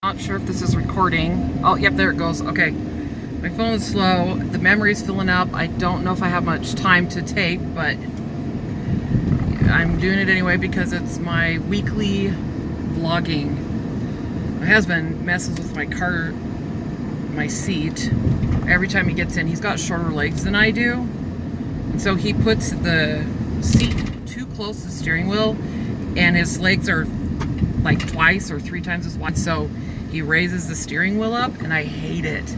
Not sure if this is recording. Oh, yep, there it goes. Okay. My phone is slow. The memory's filling up. I don't know if I have much time to tape, but I'm doing it anyway because it's my weekly vlogging. My husband messes with my seat. Every time he gets in, he's got shorter legs than I do. And so he puts the seat too close to the steering wheel, and his legs are like twice or three times as wide. So he raises the steering wheel up, and I hate it.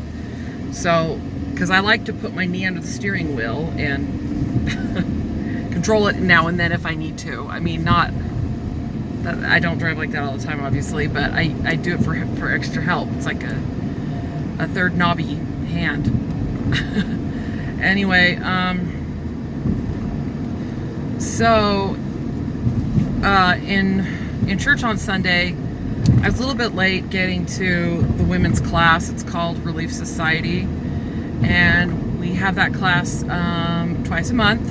So, because I like to put my knee under the steering wheel and control it now and then if I need to. I mean, I don't drive like that all the time, obviously, but I do it for extra help. It's like a third knobby hand. Anyway, so in church on Sunday, I was a little bit late getting to the women's class. It's called Relief Society, and we have that class twice a month.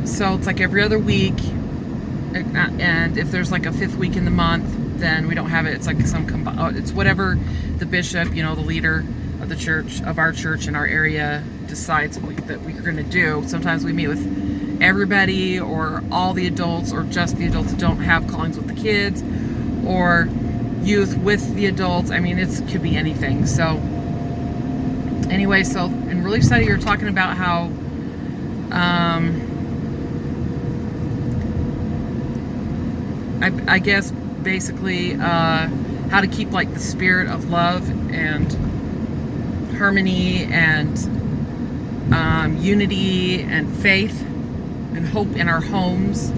So it's like every other week, and if there's like a fifth week in the month, then we don't have it. It's like it's whatever the bishop, the leader of the church, of our church in our area, decides that we're going to do. Sometimes we meet with everybody, or all the adults, or just the adults that don't have callings with the kids, or youth with the adults. I mean, it could be anything. So anyway, so in Relief Study, you're talking about how I guess basically how to keep like the spirit of love and harmony and unity and faith and hope in our homes.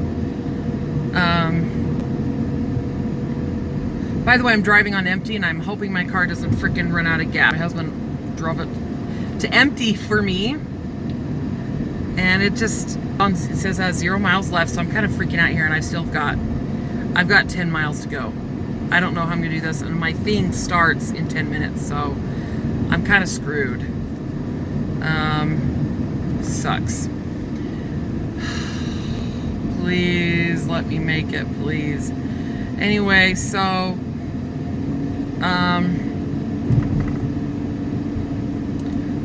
By the way, I'm driving on empty, and I'm hoping my car doesn't freaking run out of gas. My husband drove it to empty for me, and it says it has 0 miles left, so I'm kind of freaking out here, and I've got 10 miles to go. I don't know how I'm gonna do this, and my thing starts in 10 minutes, so I'm kind of screwed. Sucks. Please let me make it, please. Anyway, so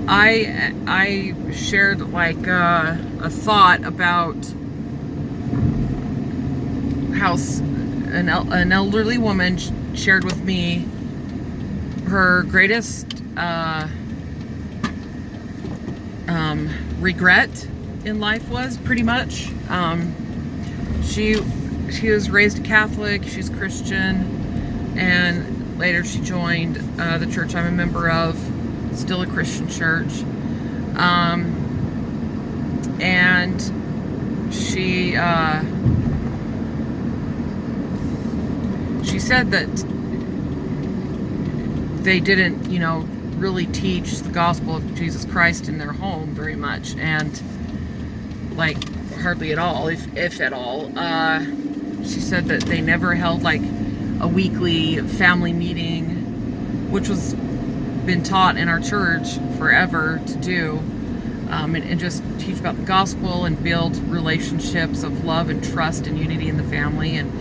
I shared like a thought about how an elderly woman shared with me her greatest regret in life was pretty much she was raised Catholic, she's Christian, and later she joined the church I'm a member of, still a Christian church, and she said that they didn't, really teach the gospel of Jesus Christ in their home very much, and like hardly at all, if at all. She said that they never held like a weekly family meeting, which was been taught in our church forever to do, and just teach about the gospel and build relationships of love and trust and unity in the family, and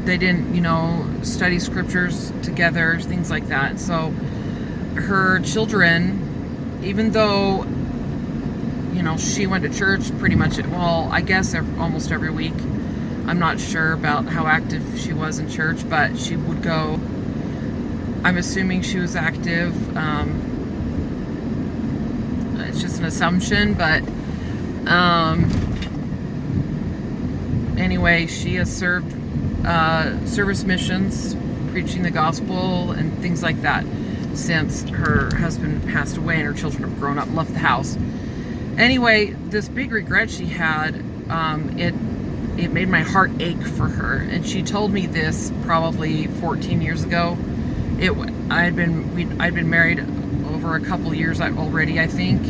they didn't, study scriptures together, things like that. So her children, even though, she went to church pretty much, I guess almost every week. I'm not sure about how active she was in church, but she would go. I'm assuming she was active. It's just an assumption, but anyway, she has served service missions, preaching the gospel and things like that since her husband passed away and her children have grown up and left the house. Anyway, this big regret she had, it made my heart ache for her, and she told me this probably 14 years ago. I'd been married over a couple years already, I think,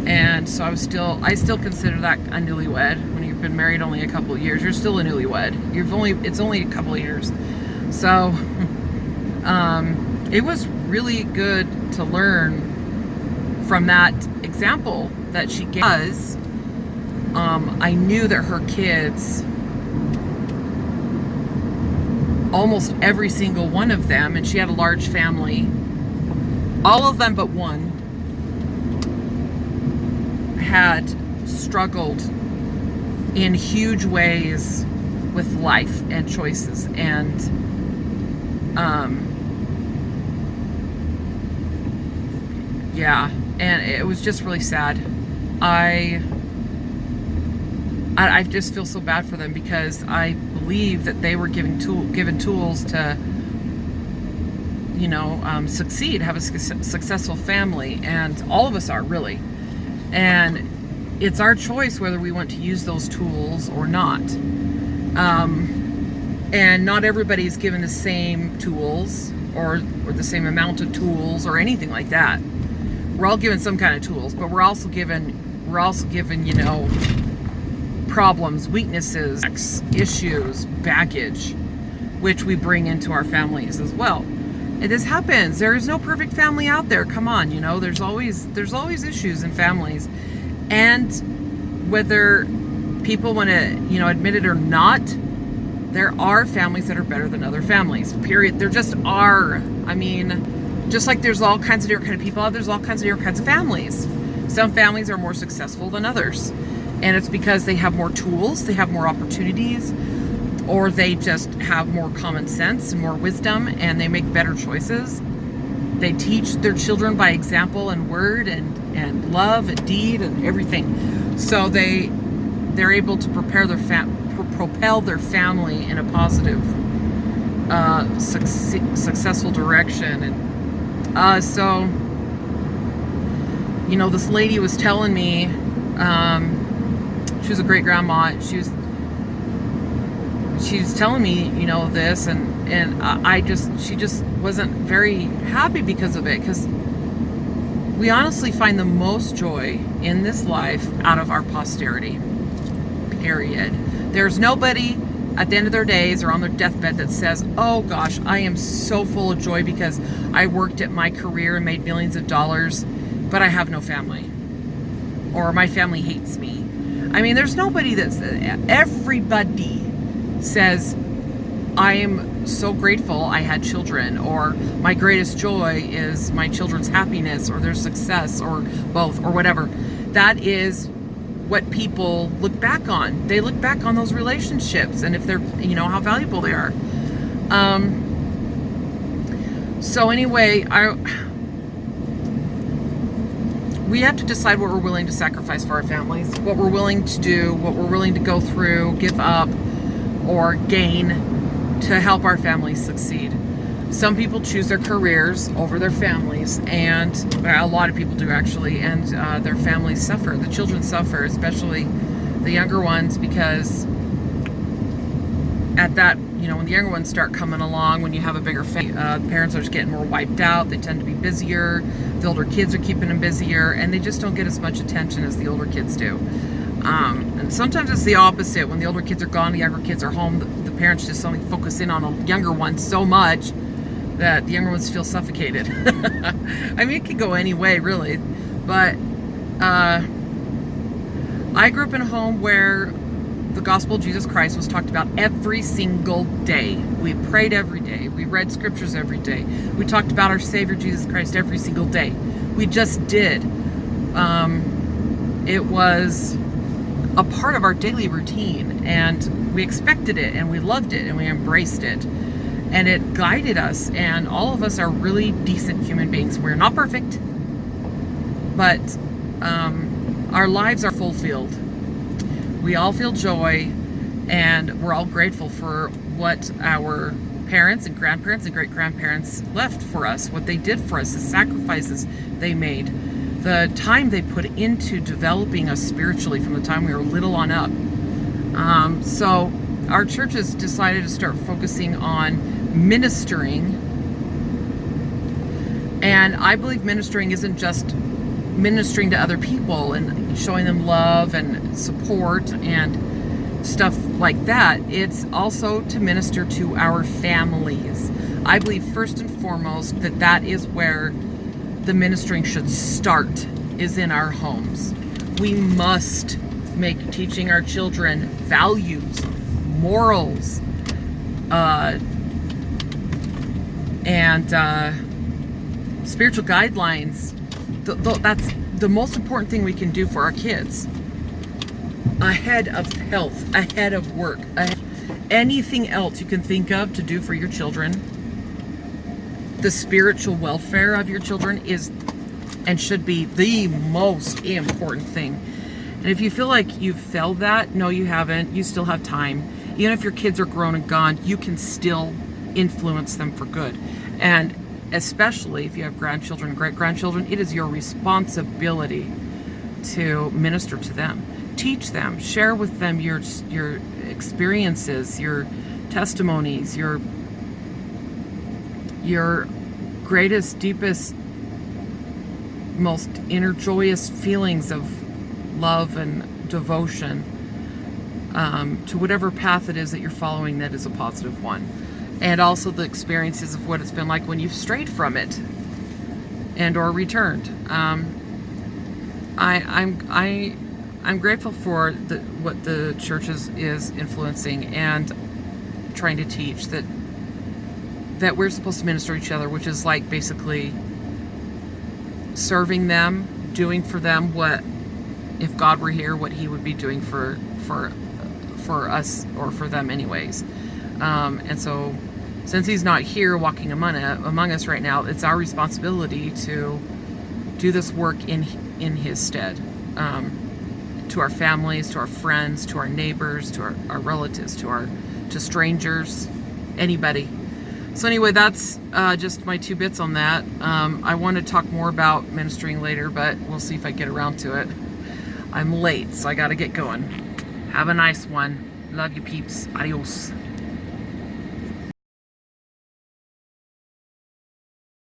and so I still consider that a newlywed. When you've been married only a couple of years, you're still a newlywed. It's only a couple of years. So it was really good to learn from that example that she gave us. I knew that her kids almost every single one of them, and she had a large family. All of them but one had struggled in huge ways with life and choices, and yeah, and it was just really sad. I just feel so bad for them, because I believe that they were given tools to, you know, succeed, have a successful family, and all of us are, really. And it's our choice whether we want to use those tools or not. And not everybody's given the same tools or the same amount of tools or anything like that. We're all given some kind of tools, but we're also given, you know, problems, weaknesses, issues, baggage, which we bring into our families as well. And this happens. There is no perfect family out there. Come on, you know, there's always issues in families. And whether people want to, you know, admit it or not, there are families that are better than other families, period. There just are. I mean, just like there's all kinds of different kind of people, there's all kinds of different kinds of families. Some families are more successful than others. And it's because they have more tools, they have more opportunities, or they just have more common sense and more wisdom, and they make better choices. They teach their children by example and word and love and deed and everything. So they're able to propel their family in a positive, successful direction. And so, you know, this lady was telling me, she was a great grandma. She's telling me, you know, this, and she just wasn't very happy because of it, because we honestly find the most joy in this life out of our posterity, period. There's nobody at the end of their days or on their deathbed that says, oh gosh, I am so full of joy because I worked at my career and made millions of dollars, but I have no family, or my family hates me. I mean, there's nobody everybody says, I am so grateful I had children, or my greatest joy is my children's happiness or their success, or both, or whatever. That is what people look back on. They look back on those relationships, and if they're, you know, how valuable they are. So anyway, we have to decide what we're willing to sacrifice for our families, what we're willing to do, what we're willing to go through, give up, or gain to help our families succeed. Some people choose their careers over their families, and a lot of people do actually, and their families suffer. The children suffer, especially the younger ones, because at that, you know, when the younger ones start coming along, when you have a bigger family, parents are just getting more wiped out. They tend to be busier. The older kids are keeping them busier, and they just don't get as much attention as the older kids do. And sometimes it's the opposite. When the older kids are gone, the younger kids are home, the parents just only focus in on the younger ones so much that the younger ones feel suffocated. I mean, it could go any way, really. But I grew up in a home where the gospel of Jesus Christ was talked about every single day. We prayed every day. We read scriptures every day. We talked about our Savior Jesus Christ every single day. We just did. It was a part of our daily routine, and we expected it, and we loved it, and we embraced it, and it guided us. And all of us are really decent human beings. We're not perfect, but our lives are fulfilled. We all feel joy, and we're all grateful for what our parents and grandparents and great-grandparents left for us, what they did for us, the sacrifices they made, the time they put into developing us spiritually from the time we were little on up. So our church has decided to start focusing on ministering. And I believe ministering isn't just ministering to other people and showing them love and support and stuff like that. It's also to minister to our families. I believe first and foremost that is where the ministering should start, is in our homes. We must make teaching our children values, morals, and spiritual guidelines. That's the most important thing we can do for our kids, ahead of health, ahead of work, anything else you can think of to do for your children. The spiritual welfare of your children is and should be the most important thing. And if you feel like you've failed that, no, you haven't. You still have time. Even if your kids are grown and gone, you can still influence them for good. And especially if you have grandchildren, great-grandchildren, it is your responsibility to minister to them. Teach them, share with them your experiences, your testimonies, your greatest, deepest, most inner joyous feelings of love and devotion to whatever path it is that you're following that is a positive one. And also the experiences of what it's been like when you've strayed from it and or returned. I'm grateful for what the church is influencing and trying to teach, that we're supposed to minister to each other, which is like basically serving them, doing for them what, if God were here, what he would be doing for us or for them anyways. And so since he's not here walking among us right now, it's our responsibility to do this work in his stead, to our families, to our friends, to our neighbors, to our relatives, to strangers, anybody. So anyway, that's just my 2 bits on that. I want to talk more about ministering later, but we'll see if I get around to it. I'm late, so I got to get going. Have a nice one. Love you, peeps. Adios.